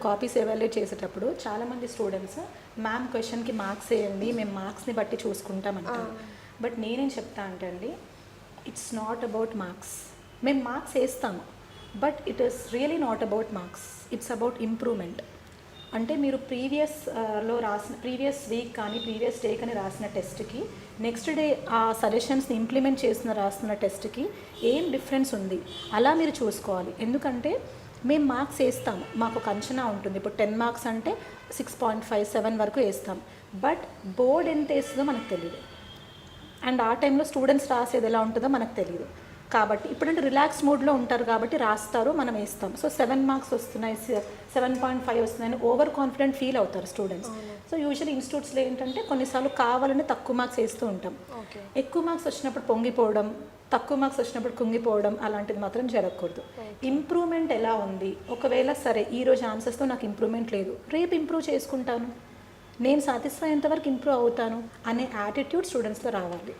Copies evaluate చేసేటప్పుడు చాలామంది students ma'am క్వశ్చన్కి మార్క్స్ వేయండి, మేము మార్క్స్ని బట్టి చూసుకుంటామంటారు. బట్ నేనేం చెప్తా అంటే అండి, ఇట్స్ నాట్ అబౌట్ మార్క్స్. మేము మార్క్స్ వేస్తాము, but it is really not about marks, it's about improvement. అంటే మీరు ప్రీవియస్ వీక్ కానీ ప్రీవియస్ డే కానీ రాసిన టెస్ట్కి నెక్స్ట్ డే ఆ సజెషన్స్ని ఇంప్లిమెంట్ రాస్తున్న టెస్ట్కి ఏం డిఫరెన్స్ ఉంది అలా మీరు చూసుకోవాలి. ఎందుకంటే మేము మార్క్స్ వేస్తాము, మాకు ఒక అంచనా ఉంటుంది. ఇప్పుడు 10 మార్క్స్ అంటే 6.5, 7 వరకు వేస్తాం. బట్ బోర్డ్ ఎంత వేస్తుందో మనకు తెలియదు, అండ్ ఆ టైంలో స్టూడెంట్స్ రాసేది ఎలా ఉంటుందో మనకు తెలియదు. కాబట్టి ఇప్పుడంటే రిలాక్స్ మోడ్లో ఉంటారు కాబట్టి రాస్తారు, మనం వేస్తాం. సో 7 మార్క్స్ వస్తున్నాయి, 7.5 వస్తున్నాయని ఓవర్ కాన్ఫిడెంట్ ఫీల్ అవుతారు స్టూడెంట్స్. సో యూజువల్లీ ఇన్స్టిట్యూట్స్లో ఏంటంటే కొన్నిసార్లు కావాలని తక్కువ మార్క్స్ వేస్తూ ఉంటాం. ఎక్కువ మార్క్స్ వచ్చినప్పుడు పొంగిపోవడం, తక్కువ మార్క్స్ వచ్చినప్పుడు కుంగిపోవడం అలాంటిది మాత్రం జరగకూడదు. ఇంప్రూవ్మెంట్ ఎలా ఉంది, ఒకవేళ సరే ఈరోజు ఆన్సర్స్తో నాకు ఇంప్రూవ్మెంట్ లేదు, రేపు ఇంప్రూవ్ చేసుకుంటాను, నేను సాటిస్ఫై అయ్యేంతవరకు ఇంప్రూవ్ అవుతాను అనే యాటిట్యూడ్ స్టూడెంట్స్లో రావాలి.